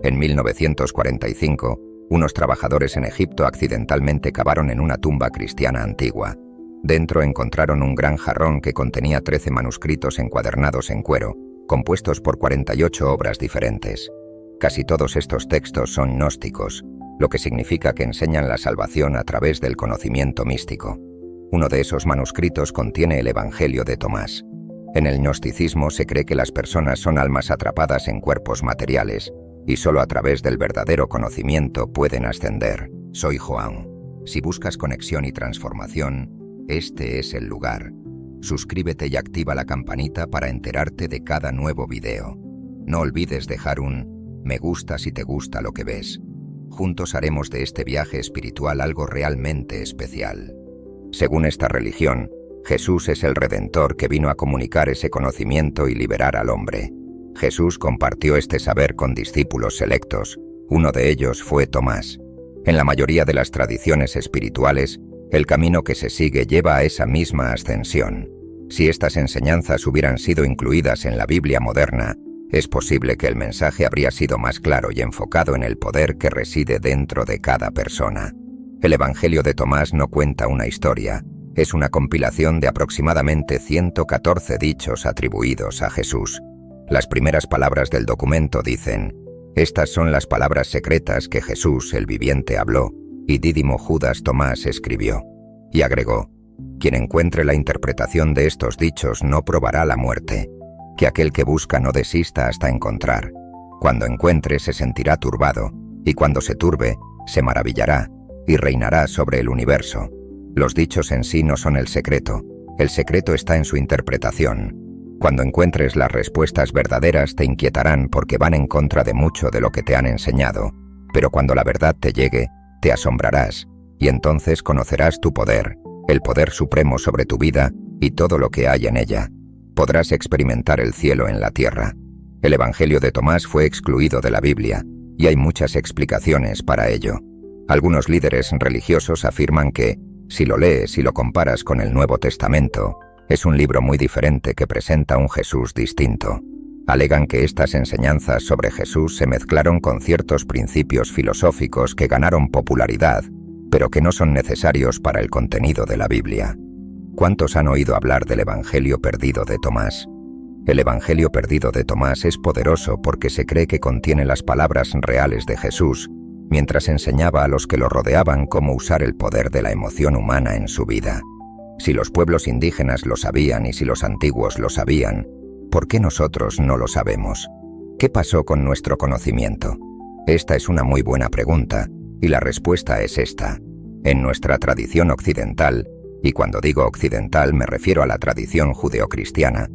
En 1945, unos trabajadores en Egipto accidentalmente cavaron en una tumba cristiana antigua. Dentro encontraron un gran jarrón que contenía 13 manuscritos encuadernados en cuero, compuestos por 48 obras diferentes. Casi todos estos textos son gnósticos, lo que significa que enseñan la salvación a través del conocimiento místico. Uno de esos manuscritos contiene el Evangelio de Tomás. En el gnosticismo se cree que las personas son almas atrapadas en cuerpos materiales, y solo a través del verdadero conocimiento pueden ascender. Soy Joan. Si buscas conexión y transformación, este es el lugar. Suscríbete y activa la campanita para enterarte de cada nuevo video. No olvides dejar un me gusta si te gusta lo que ves. Juntos haremos de este viaje espiritual algo realmente especial. Según esta religión, Jesús es el Redentor que vino a comunicar ese conocimiento y liberar al hombre. Jesús compartió este saber con discípulos selectos. Uno de ellos fue Tomás. En la mayoría de las tradiciones espirituales, el camino que se sigue lleva a esa misma ascensión. Si estas enseñanzas hubieran sido incluidas en la Biblia moderna, es posible que el mensaje habría sido más claro y enfocado en el poder que reside dentro de cada persona. El Evangelio de Tomás no cuenta una historia, es una compilación de aproximadamente 114 dichos atribuidos a Jesús. Las primeras palabras del documento dicen: estas son las palabras secretas que Jesús, el viviente, habló, y Dídimo Judas Tomás escribió. Y agregó: quien encuentre la interpretación de estos dichos no probará la muerte. Que aquel que busca no desista hasta encontrar. Cuando encuentre se sentirá turbado, y cuando se turbe, se maravillará, y reinará sobre el universo. Los dichos en sí no son el secreto está en su interpretación. Cuando encuentres las respuestas verdaderas te inquietarán porque van en contra de mucho de lo que te han enseñado, pero cuando la verdad te llegue, te asombrarás, y entonces conocerás tu poder, el poder supremo sobre tu vida y todo lo que hay en ella. Podrás experimentar el cielo en la tierra. El Evangelio de Tomás fue excluido de la Biblia, y hay muchas explicaciones para ello. Algunos líderes religiosos afirman que, si lo lees y lo comparas con el Nuevo Testamento, es un libro muy diferente que presenta un Jesús distinto. Alegan que estas enseñanzas sobre Jesús se mezclaron con ciertos principios filosóficos que ganaron popularidad, pero que no son necesarios para el contenido de la Biblia. ¿Cuántos han oído hablar del Evangelio perdido de Tomás? El Evangelio perdido de Tomás es poderoso porque se cree que contiene las palabras reales de Jesús, mientras enseñaba a los que lo rodeaban cómo usar el poder de la emoción humana en su vida. Si los pueblos indígenas lo sabían y si los antiguos lo sabían, ¿por qué nosotros no lo sabemos? ¿Qué pasó con nuestro conocimiento? Esta es una muy buena pregunta, y la respuesta es esta. En nuestra tradición occidental, y cuando digo occidental me refiero a la tradición judeocristiana,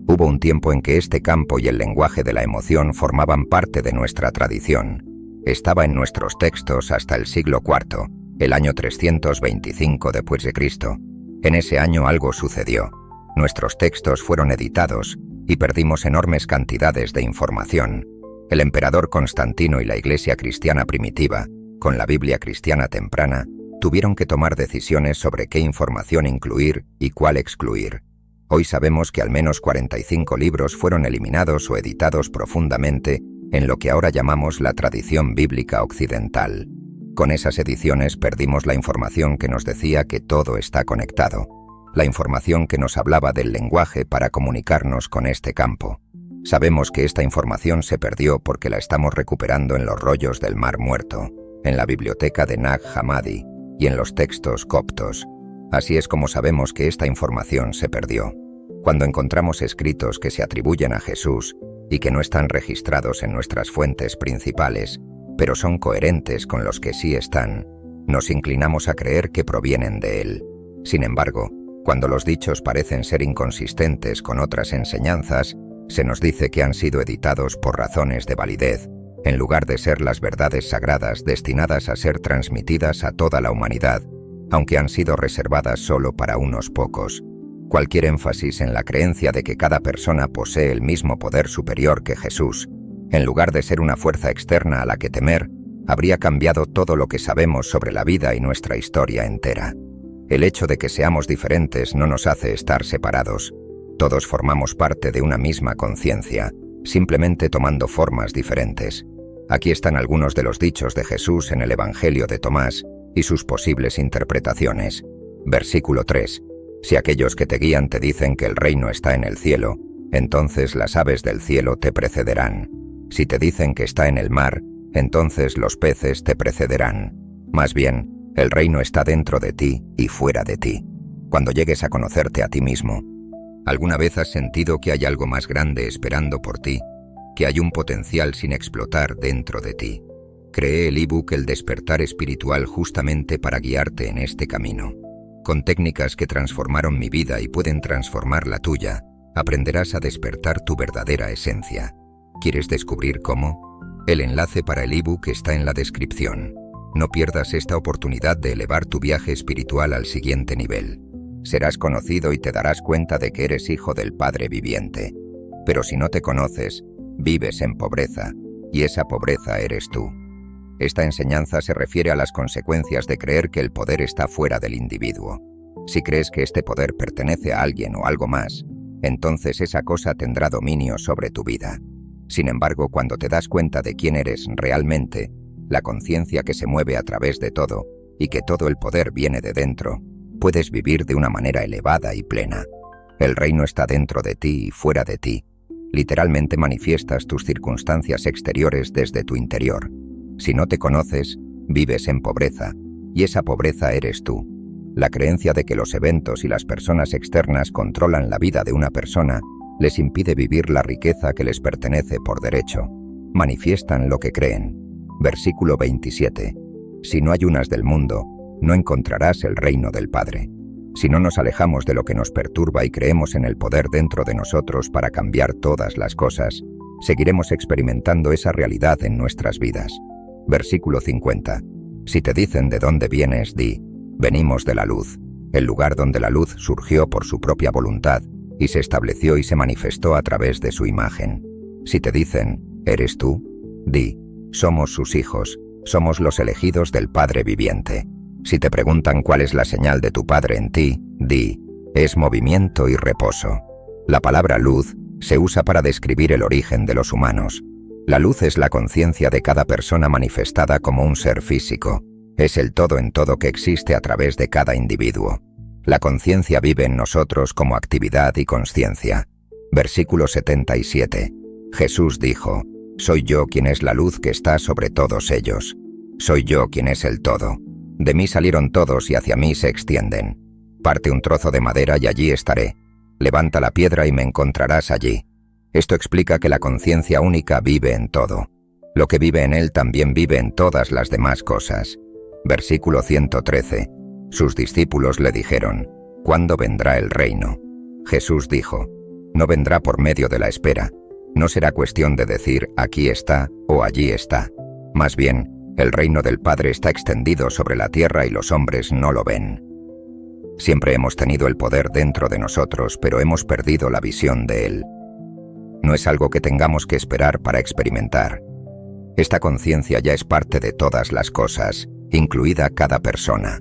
hubo un tiempo en que este campo y el lenguaje de la emoción formaban parte de nuestra tradición. Estaba en nuestros textos hasta el siglo IV, el año 325 después de Cristo. En ese año algo sucedió. Nuestros textos fueron editados y perdimos enormes cantidades de información. El emperador Constantino y la Iglesia cristiana primitiva, con la Biblia cristiana temprana, tuvieron que tomar decisiones sobre qué información incluir y cuál excluir. Hoy sabemos que al menos 45 libros fueron eliminados o editados profundamente en lo que ahora llamamos la tradición bíblica occidental. Con esas ediciones perdimos la información que nos decía que todo está conectado, la información que nos hablaba del lenguaje para comunicarnos con este campo. Sabemos que esta información se perdió porque la estamos recuperando en los rollos del Mar Muerto, en la biblioteca de Nag Hammadi y en los textos coptos. Así es como sabemos que esta información se perdió. Cuando encontramos escritos que se atribuyen a Jesús y que no están registrados en nuestras fuentes principales, pero son coherentes con los que sí están, nos inclinamos a creer que provienen de él. Sin embargo, cuando los dichos parecen ser inconsistentes con otras enseñanzas, se nos dice que han sido editados por razones de validez, en lugar de ser las verdades sagradas destinadas a ser transmitidas a toda la humanidad, aunque han sido reservadas solo para unos pocos. Cualquier énfasis en la creencia de que cada persona posee el mismo poder superior que Jesús, en lugar de ser una fuerza externa a la que temer, habría cambiado todo lo que sabemos sobre la vida y nuestra historia entera. El hecho de que seamos diferentes no nos hace estar separados. Todos formamos parte de una misma conciencia, simplemente tomando formas diferentes. Aquí están algunos de los dichos de Jesús en el Evangelio de Tomás y sus posibles interpretaciones. Versículo 3. Si aquellos que te guían te dicen que el reino está en el cielo, entonces las aves del cielo te precederán. Si te dicen que está en el mar, entonces los peces te precederán. Más bien, el reino está dentro de ti y fuera de ti. Cuando llegues a conocerte a ti mismo, ¿alguna vez has sentido que hay algo más grande esperando por ti? Que hay un potencial sin explotar dentro de ti. Creé el ebook El despertar espiritual justamente para guiarte en este camino. Con técnicas que transformaron mi vida y pueden transformar la tuya, aprenderás a despertar tu verdadera esencia. ¿Quieres descubrir cómo? El enlace para el ebook está en la descripción. No pierdas esta oportunidad de elevar tu viaje espiritual al siguiente nivel. Serás conocido y te darás cuenta de que eres hijo del Padre viviente. Pero si no te conoces, vives en pobreza, y esa pobreza eres tú. Esta enseñanza se refiere a las consecuencias de creer que el poder está fuera del individuo. Si crees que este poder pertenece a alguien o algo más, entonces esa cosa tendrá dominio sobre tu vida. Sin embargo, cuando te das cuenta de quién eres realmente, la conciencia que se mueve a través de todo, y que todo el poder viene de dentro, puedes vivir de una manera elevada y plena. El reino está dentro de ti y fuera de ti. Literalmente manifiestas tus circunstancias exteriores desde tu interior. Si no te conoces, vives en pobreza, y esa pobreza eres tú. La creencia de que los eventos y las personas externas controlan la vida de una persona les impide vivir la riqueza que les pertenece por derecho. Manifiestan lo que creen. Versículo 27. Si no ayunas del mundo, no encontrarás el reino del Padre. Si no nos alejamos de lo que nos perturba y creemos en el poder dentro de nosotros para cambiar todas las cosas, seguiremos experimentando esa realidad en nuestras vidas. Versículo 50. Si te dicen de dónde vienes, di, venimos de la luz, el lugar donde la luz surgió por su propia voluntad y se estableció y se manifestó a través de su imagen. Si te dicen, ¿eres tú? Di, somos sus hijos, somos los elegidos del Padre viviente. Si te preguntan cuál es la señal de tu Padre en ti, di, es movimiento y reposo. La palabra luz se usa para describir el origen de los humanos. La luz es la conciencia de cada persona manifestada como un ser físico. Es el todo en todo que existe a través de cada individuo. La conciencia vive en nosotros como actividad y consciencia. Versículo 77. Jesús dijo, soy yo quien es la luz que está sobre todos ellos. Soy yo quien es el todo. De mí salieron todos y hacia mí se extienden. Parte un trozo de madera y allí estaré. Levanta la piedra y me encontrarás allí. Esto explica que la conciencia única vive en todo. Lo que vive en él también vive en todas las demás cosas. Versículo 113. Sus discípulos le dijeron, ¿cuándo vendrá el reino? Jesús dijo, no vendrá por medio de la espera. No será cuestión de decir, aquí está o allí está. Más bien, el reino del Padre está extendido sobre la tierra y los hombres no lo ven. Siempre hemos tenido el poder dentro de nosotros, pero hemos perdido la visión de él. No es algo que tengamos que esperar para experimentar. Esta conciencia ya es parte de todas las cosas, incluida cada persona.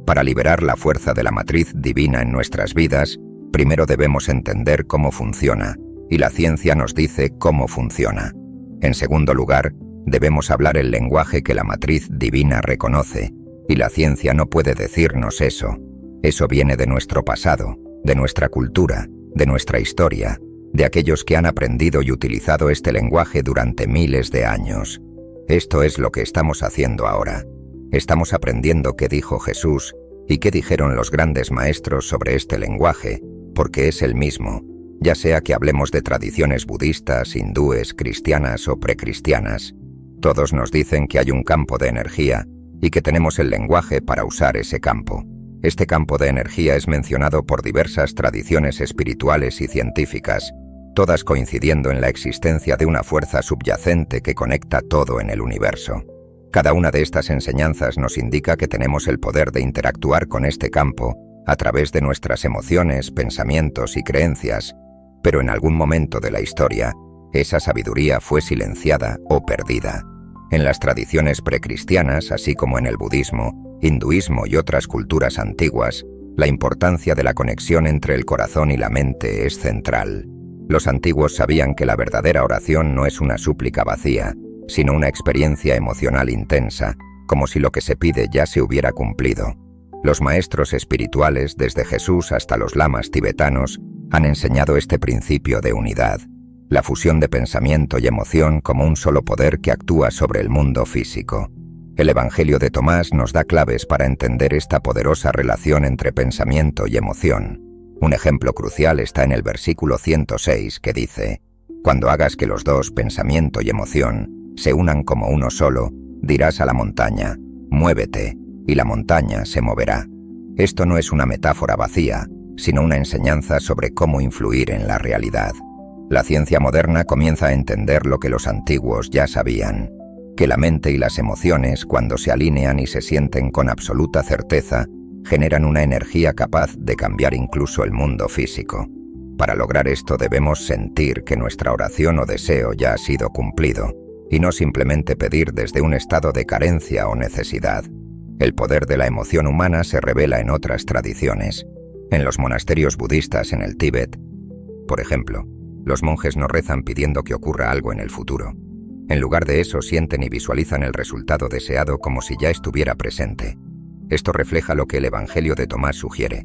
Para liberar la fuerza de la matriz divina en nuestras vidas, primero debemos entender cómo funciona, y la ciencia nos dice cómo funciona. En segundo lugar, debemos hablar el lenguaje que la matriz divina reconoce, y la ciencia no puede decirnos eso. Eso viene de nuestro pasado, de nuestra cultura, de nuestra historia, de aquellos que han aprendido y utilizado este lenguaje durante miles de años. Esto es lo que estamos haciendo ahora. Estamos aprendiendo qué dijo Jesús y qué dijeron los grandes maestros sobre este lenguaje, porque es el mismo, ya sea que hablemos de tradiciones budistas, hindúes, cristianas o precristianas. Todos nos dicen que hay un campo de energía y que tenemos el lenguaje para usar ese campo. Este campo de energía es mencionado por diversas tradiciones espirituales y científicas, todas coincidiendo en la existencia de una fuerza subyacente que conecta todo en el universo. Cada una de estas enseñanzas nos indica que tenemos el poder de interactuar con este campo a través de nuestras emociones, pensamientos y creencias, pero en algún momento de la historia, esa sabiduría fue silenciada o perdida. En las tradiciones precristianas, así como en el budismo, hinduismo y otras culturas antiguas, la importancia de la conexión entre el corazón y la mente es central. Los antiguos sabían que la verdadera oración no es una súplica vacía, sino una experiencia emocional intensa, como si lo que se pide ya se hubiera cumplido. Los maestros espirituales, desde Jesús hasta los lamas tibetanos, han enseñado este principio de unidad, la fusión de pensamiento y emoción como un solo poder que actúa sobre el mundo físico. El Evangelio de Tomás nos da claves para entender esta poderosa relación entre pensamiento y emoción. Un ejemplo crucial está en el versículo 106 que dice: «Cuando hagas que los dos, pensamiento y emoción, se unan como uno solo, dirás a la montaña, muévete, y la montaña se moverá». Esto no es una metáfora vacía, sino una enseñanza sobre cómo influir en la realidad. La ciencia moderna comienza a entender lo que los antiguos ya sabían, que la mente y las emociones, cuando se alinean y se sienten con absoluta certeza, generan una energía capaz de cambiar incluso el mundo físico. Para lograr esto debemos sentir que nuestra oración o deseo ya ha sido cumplido, y no simplemente pedir desde un estado de carencia o necesidad. El poder de la emoción humana se revela en otras tradiciones. En los monasterios budistas en el Tíbet, por ejemplo, los monjes no rezan pidiendo que ocurra algo en el futuro. En lugar de eso, sienten y visualizan el resultado deseado como si ya estuviera presente. Esto refleja lo que el Evangelio de Tomás sugiere,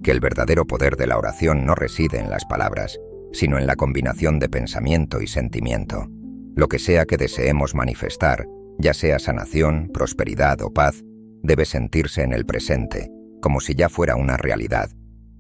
que el verdadero poder de la oración no reside en las palabras, sino en la combinación de pensamiento y sentimiento. Lo que sea que deseemos manifestar, ya sea sanación, prosperidad o paz, debe sentirse en el presente, como si ya fuera una realidad.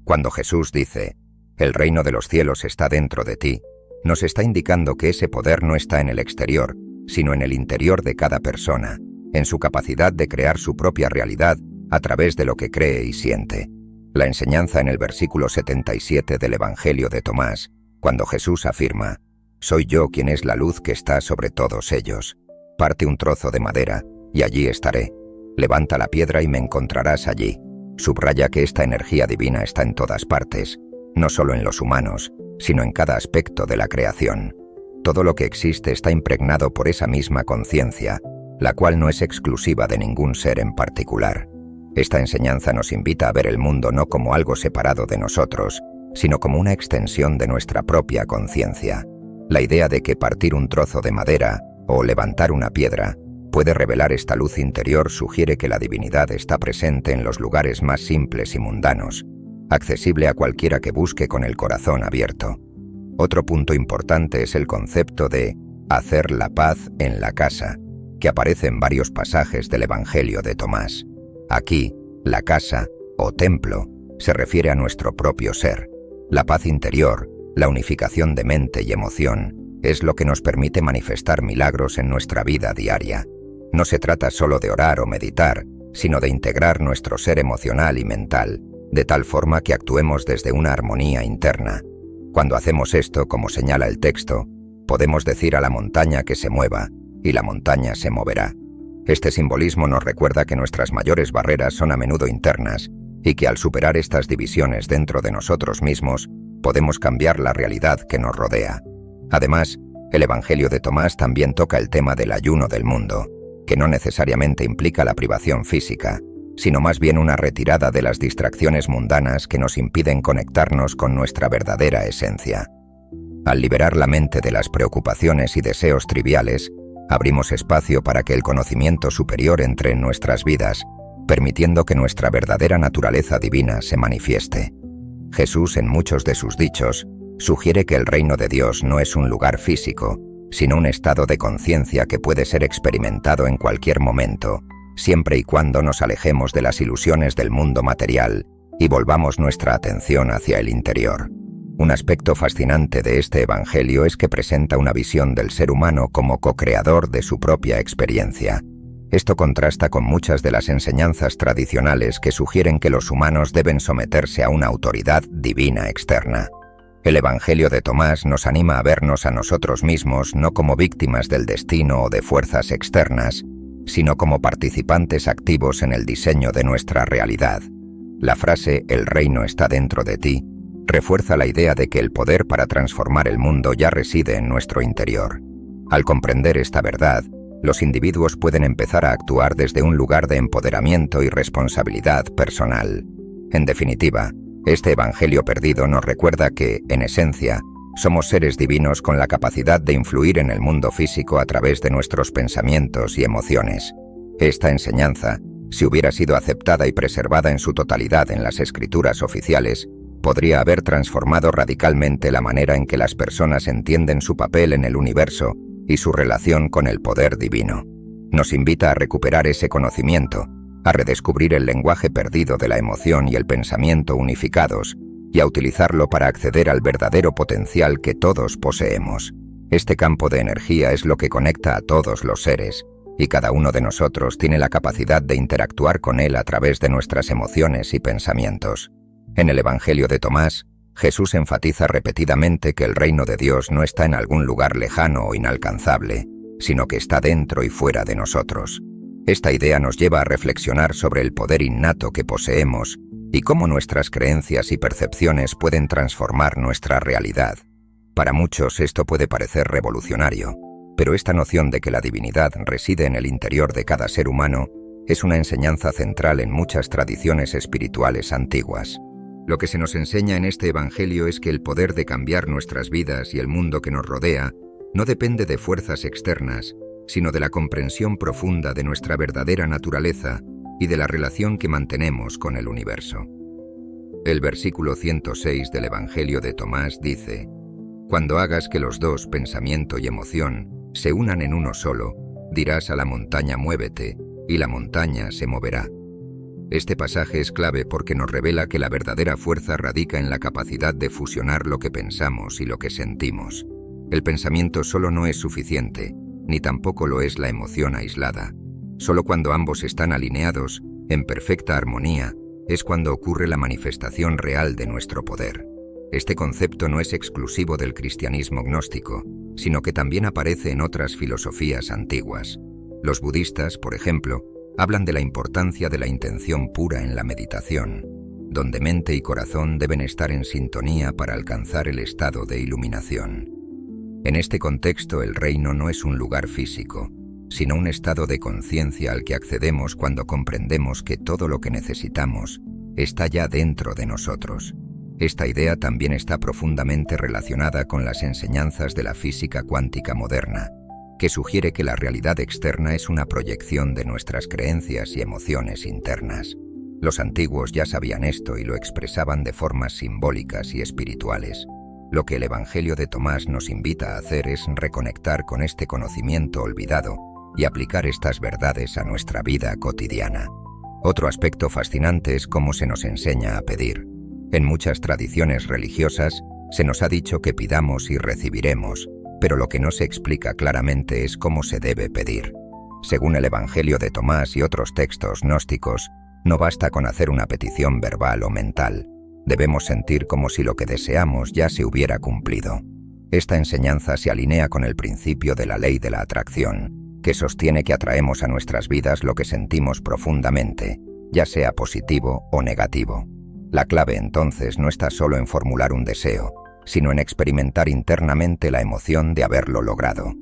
Cuando Jesús dice: «El reino de los cielos está dentro de ti», nos está indicando que ese poder no está en el exterior, sino en el interior de cada persona, en su capacidad de crear su propia realidad a través de lo que cree y siente. La enseñanza en el versículo 77 del Evangelio de Tomás, cuando Jesús afirma: «Soy yo quien es la luz que está sobre todos ellos. Parte un trozo de madera, y allí estaré. Levanta la piedra y me encontrarás allí». Subraya que esta energía divina está en todas partes, no solo en los humanos, sino en cada aspecto de la creación. Todo lo que existe está impregnado por esa misma conciencia, la cual no es exclusiva de ningún ser en particular. Esta enseñanza nos invita a ver el mundo no como algo separado de nosotros, sino como una extensión de nuestra propia conciencia. La idea de que partir un trozo de madera o levantar una piedra puede revelar esta luz interior sugiere que la divinidad está presente en los lugares más simples y mundanos, accesible a cualquiera que busque con el corazón abierto. Otro punto importante es el concepto de hacer la paz en la casa, que aparece en varios pasajes del Evangelio de Tomás. Aquí, la casa, o templo, se refiere a nuestro propio ser. La paz interior, la unificación de mente y emoción, es lo que nos permite manifestar milagros en nuestra vida diaria. No se trata solo de orar o meditar, sino de integrar nuestro ser emocional y mental, de tal forma que actuemos desde una armonía interna. Cuando hacemos esto, como señala el texto, podemos decir a la montaña que se mueva, y la montaña se moverá. Este simbolismo nos recuerda que nuestras mayores barreras son a menudo internas, y que al superar estas divisiones dentro de nosotros mismos, podemos cambiar la realidad que nos rodea. Además, el Evangelio de Tomás también toca el tema del ayuno del mundo, que no necesariamente implica la privación física, sino más bien una retirada de las distracciones mundanas que nos impiden conectarnos con nuestra verdadera esencia. Al liberar la mente de las preocupaciones y deseos triviales, abrimos espacio para que el conocimiento superior entre en nuestras vidas, permitiendo que nuestra verdadera naturaleza divina se manifieste. Jesús, en muchos de sus dichos, sugiere que el reino de Dios no es un lugar físico, sino un estado de conciencia que puede ser experimentado en cualquier momento, siempre y cuando nos alejemos de las ilusiones del mundo material y volvamos nuestra atención hacia el interior. Un aspecto fascinante de este Evangelio es que presenta una visión del ser humano como co-creador de su propia experiencia. Esto contrasta con muchas de las enseñanzas tradicionales que sugieren que los humanos deben someterse a una autoridad divina externa. El Evangelio de Tomás nos anima a vernos a nosotros mismos no como víctimas del destino o de fuerzas externas, sino como participantes activos en el diseño de nuestra realidad. La frase «el reino está dentro de ti» refuerza la idea de que el poder para transformar el mundo ya reside en nuestro interior. Al comprender esta verdad, los individuos pueden empezar a actuar desde un lugar de empoderamiento y responsabilidad personal. En definitiva, este Evangelio perdido nos recuerda que, en esencia, Somos seres divinos con la capacidad de influir en el mundo físico a través de nuestros pensamientos y emociones. Esta enseñanza, si hubiera sido aceptada y preservada en su totalidad en las escrituras oficiales, podría haber transformado radicalmente la manera en que las personas entienden su papel en el universo y su relación con el poder divino. Nos invita a recuperar ese conocimiento, a redescubrir el lenguaje perdido de la emoción y el pensamiento unificados, y a utilizarlo para acceder al verdadero potencial que todos poseemos. Este campo de energía es lo que conecta a todos los seres, y cada uno de nosotros tiene la capacidad de interactuar con él a través de nuestras emociones y pensamientos. En el Evangelio de Tomás, Jesús enfatiza repetidamente que el reino de Dios no está en algún lugar lejano o inalcanzable, sino que está dentro y fuera de nosotros. Esta idea nos lleva a reflexionar sobre el poder innato que poseemos y cómo nuestras creencias y percepciones pueden transformar nuestra realidad. Para muchos esto puede parecer revolucionario, pero esta noción de que la divinidad reside en el interior de cada ser humano es una enseñanza central en muchas tradiciones espirituales antiguas. Lo que se nos enseña en este Evangelio es que el poder de cambiar nuestras vidas y el mundo que nos rodea no depende de fuerzas externas, sino de la comprensión profunda de nuestra verdadera naturaleza y de la relación que mantenemos con el universo. El versículo 106 del Evangelio de Tomás dice: «Cuando hagas que los dos, pensamiento y emoción, se unan en uno solo, dirás a la montaña muévete, y la montaña se moverá». Este pasaje es clave porque nos revela que la verdadera fuerza radica en la capacidad de fusionar lo que pensamos y lo que sentimos. El pensamiento solo no es suficiente, ni tampoco lo es la emoción aislada. Solo cuando ambos están alineados, en perfecta armonía, es cuando ocurre la manifestación real de nuestro poder. Este concepto no es exclusivo del cristianismo gnóstico, sino que también aparece en otras filosofías antiguas. Los budistas, por ejemplo, hablan de la importancia de la intención pura en la meditación, donde mente y corazón deben estar en sintonía para alcanzar el estado de iluminación. En este contexto, el reino no es un lugar físico, sino un estado de conciencia al que accedemos cuando comprendemos que todo lo que necesitamos está ya dentro de nosotros. Esta idea también está profundamente relacionada con las enseñanzas de la física cuántica moderna, que sugiere que la realidad externa es una proyección de nuestras creencias y emociones internas. Los antiguos ya sabían esto y lo expresaban de formas simbólicas y espirituales. Lo que el Evangelio de Tomás nos invita a hacer es reconectar con este conocimiento olvidado y aplicar estas verdades a nuestra vida cotidiana. Otro aspecto fascinante es cómo se nos enseña a pedir. En muchas tradiciones religiosas se nos ha dicho que pidamos y recibiremos, pero lo que no se explica claramente es cómo se debe pedir. Según el Evangelio de Tomás y otros textos gnósticos, no basta con hacer una petición verbal o mental. Debemos sentir como si lo que deseamos ya se hubiera cumplido. Esta enseñanza se alinea con el principio de la ley de la atracción, que sostiene que atraemos a nuestras vidas lo que sentimos profundamente, ya sea positivo o negativo. La clave entonces no está solo en formular un deseo, sino en experimentar internamente la emoción de haberlo logrado.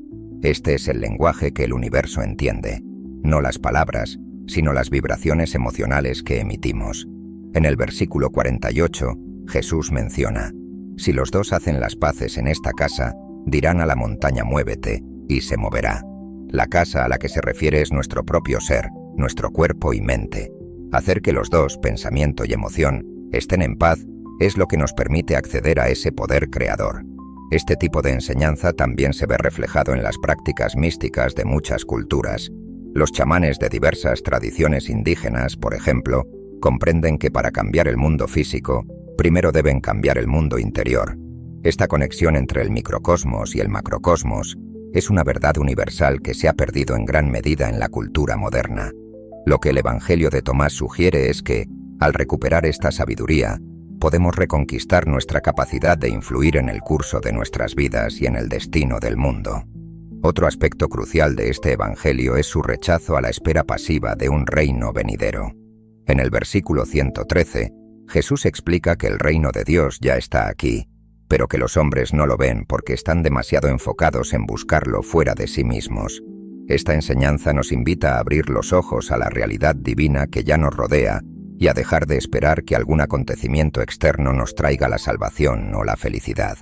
Este es el lenguaje que el universo entiende, no las palabras, sino las vibraciones emocionales que emitimos. En el versículo 48, Jesús menciona: «Si los dos hacen las paces en esta casa, dirán a la montaña muévete, y se moverá». La casa a la que se refiere es nuestro propio ser, nuestro cuerpo y mente. Hacer que los dos, pensamiento y emoción, estén en paz es lo que nos permite acceder a ese poder creador. Este tipo de enseñanza también se ve reflejado en las prácticas místicas de muchas culturas. Los chamanes de diversas tradiciones indígenas, por ejemplo, comprenden que para cambiar el mundo físico, primero deben cambiar el mundo interior. Esta conexión entre el microcosmos y el macrocosmos es una verdad universal que se ha perdido en gran medida en la cultura moderna. Lo que el Evangelio de Tomás sugiere es que, al recuperar esta sabiduría, podemos reconquistar nuestra capacidad de influir en el curso de nuestras vidas y en el destino del mundo. Otro aspecto crucial de este Evangelio es su rechazo a la espera pasiva de un reino venidero. En el versículo 113, Jesús explica que el reino de Dios ya está aquí, pero que los hombres no lo ven porque están demasiado enfocados en buscarlo fuera de sí mismos. Esta enseñanza nos invita a abrir los ojos a la realidad divina que ya nos rodea y a dejar de esperar que algún acontecimiento externo nos traiga la salvación o la felicidad.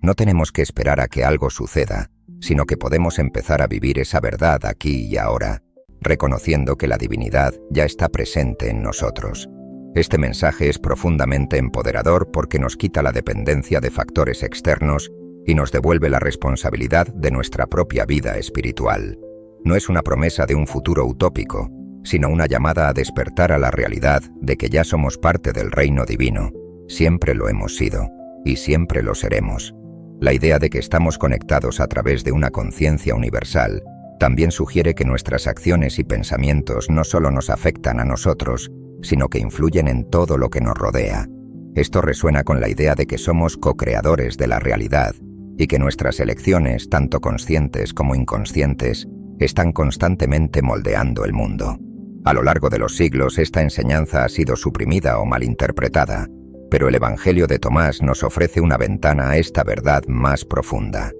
No tenemos que esperar a que algo suceda, sino que podemos empezar a vivir esa verdad aquí y ahora, reconociendo que la divinidad ya está presente en nosotros. Este mensaje es profundamente empoderador porque nos quita la dependencia de factores externos y nos devuelve la responsabilidad de nuestra propia vida espiritual. No es una promesa de un futuro utópico, sino una llamada a despertar a la realidad de que ya somos parte del reino divino. Siempre lo hemos sido, y siempre lo seremos. La idea de que estamos conectados a través de una conciencia universal también sugiere que nuestras acciones y pensamientos no solo nos afectan a nosotros, sino que influyen en todo lo que nos rodea. Esto resuena con la idea de que somos co-creadores de la realidad y que nuestras elecciones, tanto conscientes como inconscientes, están constantemente moldeando el mundo. A lo largo de los siglos, esta enseñanza ha sido suprimida o malinterpretada, pero el Evangelio de Tomás nos ofrece una ventana a esta verdad más profunda.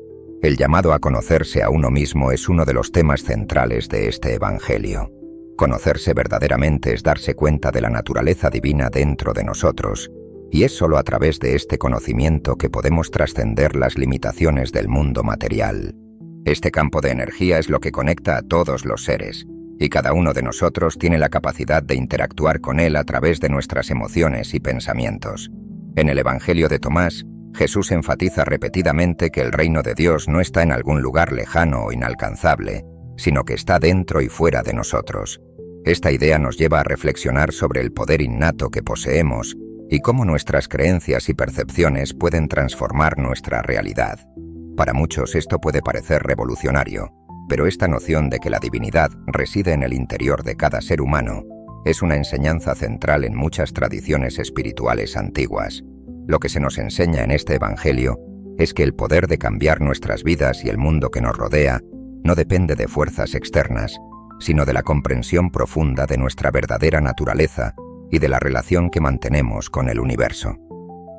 El llamado a conocerse a uno mismo es uno de los temas centrales de este Evangelio. Conocerse verdaderamente es darse cuenta de la naturaleza divina dentro de nosotros, y es solo a través de este conocimiento que podemos trascender las limitaciones del mundo material. Este campo de energía es lo que conecta a todos los seres, y cada uno de nosotros tiene la capacidad de interactuar con él a través de nuestras emociones y pensamientos. En el Evangelio de Tomás, Jesús enfatiza repetidamente que el reino de Dios no está en algún lugar lejano o inalcanzable, sino que está dentro y fuera de nosotros. Esta idea nos lleva a reflexionar sobre el poder innato que poseemos y cómo nuestras creencias y percepciones pueden transformar nuestra realidad. Para muchos esto puede parecer revolucionario, pero esta noción de que la divinidad reside en el interior de cada ser humano es una enseñanza central en muchas tradiciones espirituales antiguas. Lo que se nos enseña en este Evangelio es que el poder de cambiar nuestras vidas y el mundo que nos rodea no depende de fuerzas externas, sino de la comprensión profunda de nuestra verdadera naturaleza y de la relación que mantenemos con el universo.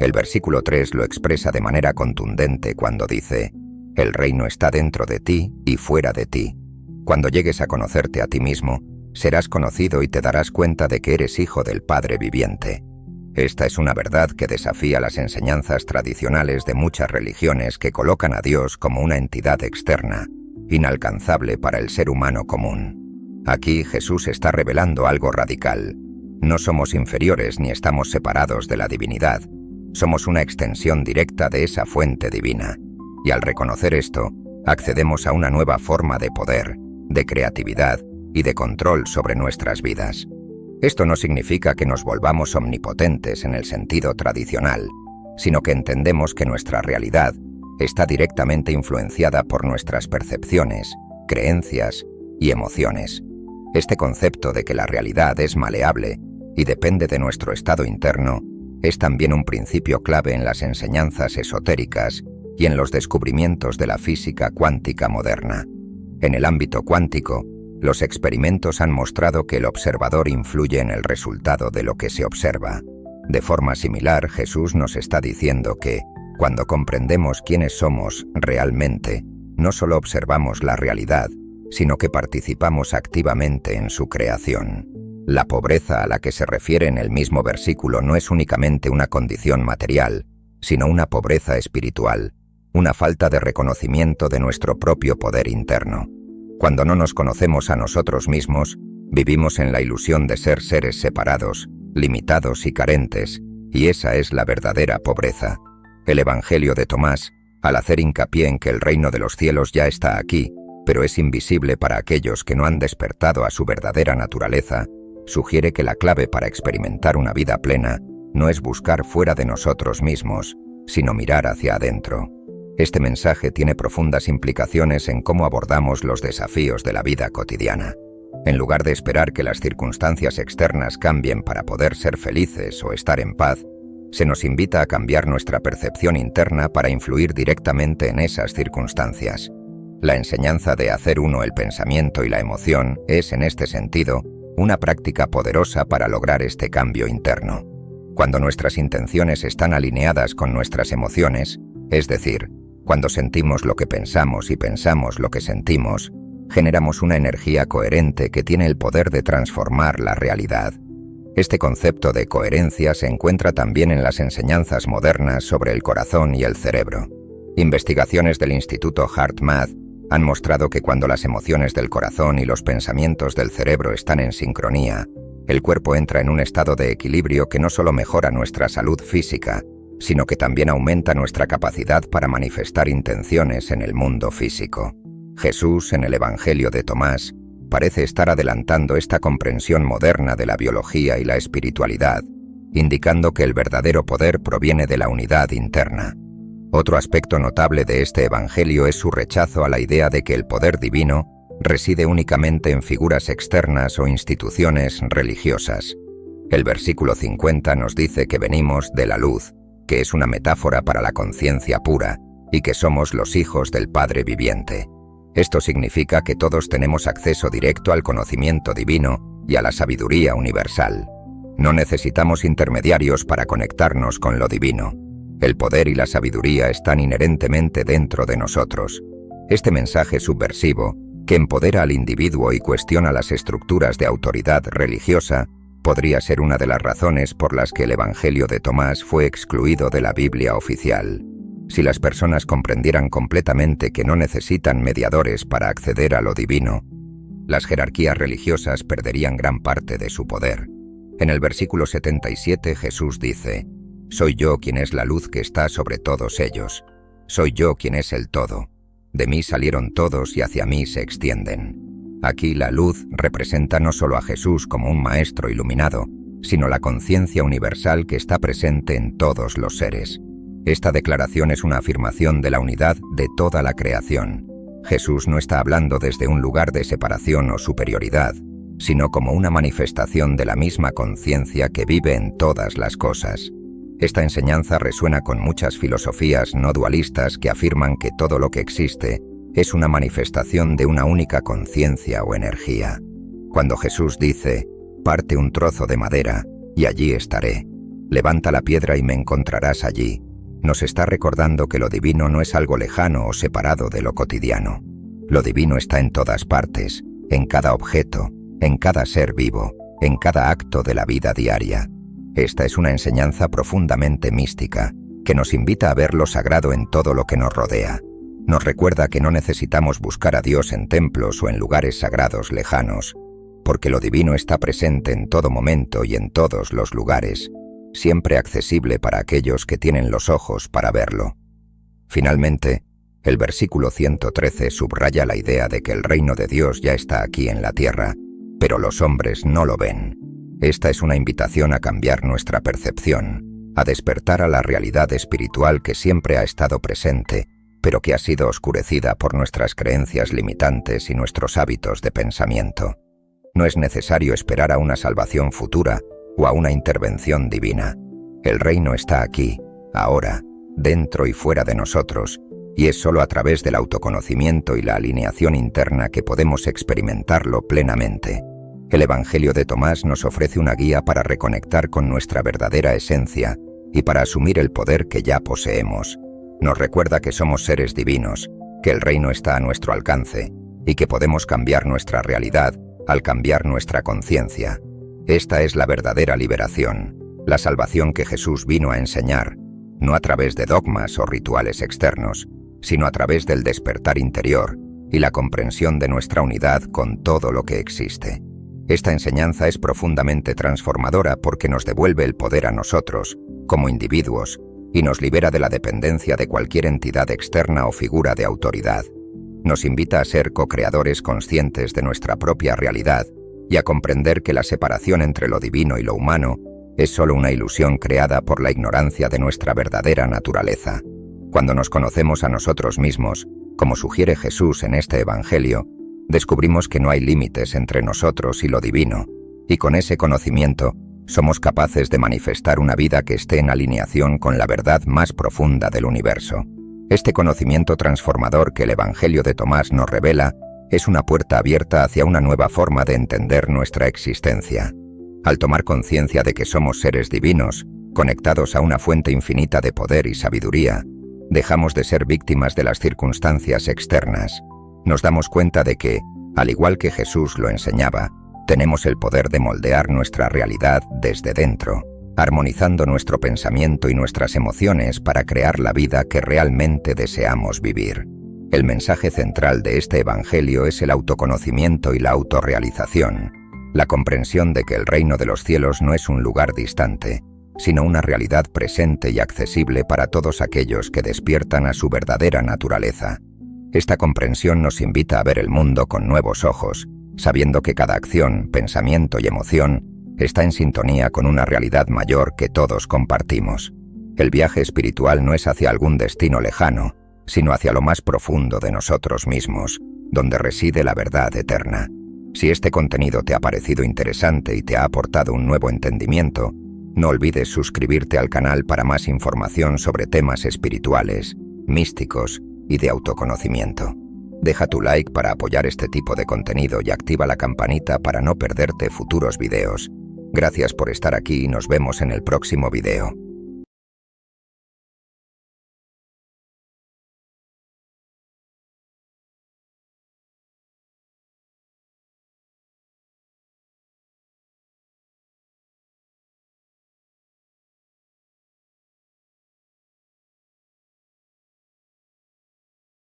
El versículo 3 lo expresa de manera contundente cuando dice: «El reino está dentro de ti y fuera de ti. Cuando llegues a conocerte a ti mismo, serás conocido y te darás cuenta de que eres hijo del Padre viviente». Esta es una verdad que desafía las enseñanzas tradicionales de muchas religiones que colocan a Dios como una entidad externa, inalcanzable para el ser humano común. Aquí Jesús está revelando algo radical. No somos inferiores ni estamos separados de la divinidad. Somos una extensión directa de esa fuente divina. Y al reconocer esto, accedemos a una nueva forma de poder, de creatividad y de control sobre nuestras vidas. Esto no significa que nos volvamos omnipotentes en el sentido tradicional, sino que entendemos que nuestra realidad está directamente influenciada por nuestras percepciones, creencias y emociones. Este concepto de que la realidad es maleable y depende de nuestro estado interno es también un principio clave en las enseñanzas esotéricas y en los descubrimientos de la física cuántica moderna. En el ámbito cuántico, los experimentos han mostrado que el observador influye en el resultado de lo que se observa. De forma similar, Jesús nos está diciendo que, cuando comprendemos quiénes somos realmente, no solo observamos la realidad, sino que participamos activamente en su creación. La pobreza a la que se refiere en el mismo versículo no es únicamente una condición material, sino una pobreza espiritual, una falta de reconocimiento de nuestro propio poder interno. Cuando no nos conocemos a nosotros mismos, vivimos en la ilusión de ser seres separados, limitados y carentes, y esa es la verdadera pobreza. El Evangelio de Tomás, al hacer hincapié en que el reino de los cielos ya está aquí, pero es invisible para aquellos que no han despertado a su verdadera naturaleza, sugiere que la clave para experimentar una vida plena no es buscar fuera de nosotros mismos, sino mirar hacia adentro. Este mensaje tiene profundas implicaciones en cómo abordamos los desafíos de la vida cotidiana. En lugar de esperar que las circunstancias externas cambien para poder ser felices o estar en paz, se nos invita a cambiar nuestra percepción interna para influir directamente en esas circunstancias. La enseñanza de hacer uno el pensamiento y la emoción es, en este sentido, una práctica poderosa para lograr este cambio interno. Cuando nuestras intenciones están alineadas con nuestras emociones, es decir, cuando sentimos lo que pensamos y pensamos lo que sentimos, generamos una energía coherente que tiene el poder de transformar la realidad. Este concepto de coherencia se encuentra también en las enseñanzas modernas sobre el corazón y el cerebro. Investigaciones del Instituto HeartMath han mostrado que cuando las emociones del corazón y los pensamientos del cerebro están en sincronía, el cuerpo entra en un estado de equilibrio que no solo mejora nuestra salud física, sino que también aumenta nuestra capacidad para manifestar intenciones en el mundo físico. Jesús, en el Evangelio de Tomás, parece estar adelantando esta comprensión moderna de la biología y la espiritualidad, indicando que el verdadero poder proviene de la unidad interna. Otro aspecto notable de este Evangelio es su rechazo a la idea de que el poder divino reside únicamente en figuras externas o instituciones religiosas. El versículo 50 nos dice que venimos de la luz, que es una metáfora para la conciencia pura, y que somos los hijos del Padre viviente. Esto significa que todos tenemos acceso directo al conocimiento divino y a la sabiduría universal. No necesitamos intermediarios para conectarnos con lo divino. El poder y la sabiduría están inherentemente dentro de nosotros. Este mensaje subversivo, que empodera al individuo y cuestiona las estructuras de autoridad religiosa, podría ser una de las razones por las que el Evangelio de Tomás fue excluido de la Biblia oficial. Si las personas comprendieran completamente que no necesitan mediadores para acceder a lo divino, las jerarquías religiosas perderían gran parte de su poder. En el versículo 77 Jesús dice: «Soy yo quien es la luz que está sobre todos ellos. Soy yo quien es el todo. De mí salieron todos y hacia mí se extienden». Aquí la luz representa no solo a Jesús como un maestro iluminado, sino la conciencia universal que está presente en todos los seres. Esta declaración es una afirmación de la unidad de toda la creación. Jesús no está hablando desde un lugar de separación o superioridad, sino como una manifestación de la misma conciencia que vive en todas las cosas. Esta enseñanza resuena con muchas filosofías no dualistas que afirman que todo lo que existe es una manifestación de una única conciencia o energía. Cuando Jesús dice: «Parte un trozo de madera, y allí estaré. Levanta la piedra y me encontrarás allí», nos está recordando que lo divino no es algo lejano o separado de lo cotidiano. Lo divino está en todas partes, en cada objeto, en cada ser vivo, en cada acto de la vida diaria. Esta es una enseñanza profundamente mística, que nos invita a ver lo sagrado en todo lo que nos rodea. Nos recuerda que no necesitamos buscar a Dios en templos o en lugares sagrados lejanos, porque lo divino está presente en todo momento y en todos los lugares, siempre accesible para aquellos que tienen los ojos para verlo. Finalmente, el versículo 113 subraya la idea de que el reino de Dios ya está aquí en la tierra, pero los hombres no lo ven. Esta es una invitación a cambiar nuestra percepción, a despertar a la realidad espiritual que siempre ha estado presente, pero que ha sido oscurecida por nuestras creencias limitantes y nuestros hábitos de pensamiento. No es necesario esperar a una salvación futura o a una intervención divina. El reino está aquí, ahora, dentro y fuera de nosotros, y es solo a través del autoconocimiento y la alineación interna que podemos experimentarlo plenamente. El Evangelio de Tomás nos ofrece una guía para reconectar con nuestra verdadera esencia y para asumir el poder que ya poseemos. Nos recuerda que somos seres divinos, que el reino está a nuestro alcance y que podemos cambiar nuestra realidad al cambiar nuestra conciencia. Esta es la verdadera liberación, la salvación que Jesús vino a enseñar, no a través de dogmas o rituales externos, sino a través del despertar interior y la comprensión de nuestra unidad con todo lo que existe. Esta enseñanza es profundamente transformadora porque nos devuelve el poder a nosotros, como individuos, y nos libera de la dependencia de cualquier entidad externa o figura de autoridad. Nos invita a ser co-creadores conscientes de nuestra propia realidad y a comprender que la separación entre lo divino y lo humano es solo una ilusión creada por la ignorancia de nuestra verdadera naturaleza. Cuando nos conocemos a nosotros mismos, como sugiere Jesús en este Evangelio, descubrimos que no hay límites entre nosotros y lo divino, y con ese conocimiento somos capaces de manifestar una vida que esté en alineación con la verdad más profunda del universo. Este conocimiento transformador que el Evangelio de Tomás nos revela es una puerta abierta hacia una nueva forma de entender nuestra existencia. Al tomar conciencia de que somos seres divinos, conectados a una fuente infinita de poder y sabiduría, dejamos de ser víctimas de las circunstancias externas. Nos damos cuenta de que, al igual que Jesús lo enseñaba, tenemos el poder de moldear nuestra realidad desde dentro. armonizando nuestro pensamiento y nuestras emociones para crear la vida que realmente deseamos vivir. El mensaje central de este Evangelio es el autoconocimiento y la autorrealización, la comprensión de que el reino de los cielos no es un lugar distante, sino una realidad presente y accesible para todos aquellos que despiertan a su verdadera naturaleza. Esta comprensión nos invita a ver el mundo con nuevos ojos, sabiendo que cada acción, pensamiento y emoción está en sintonía con una realidad mayor que todos compartimos. El viaje espiritual no es hacia algún destino lejano, sino hacia lo más profundo de nosotros mismos, donde reside la verdad eterna. Si este contenido te ha parecido interesante y te ha aportado un nuevo entendimiento, no olvides suscribirte al canal para más información sobre temas espirituales, místicos y de autoconocimiento. Deja tu like para apoyar este tipo de contenido y activa la campanita para no perderte futuros videos. Gracias por estar aquí y nos vemos en el próximo video.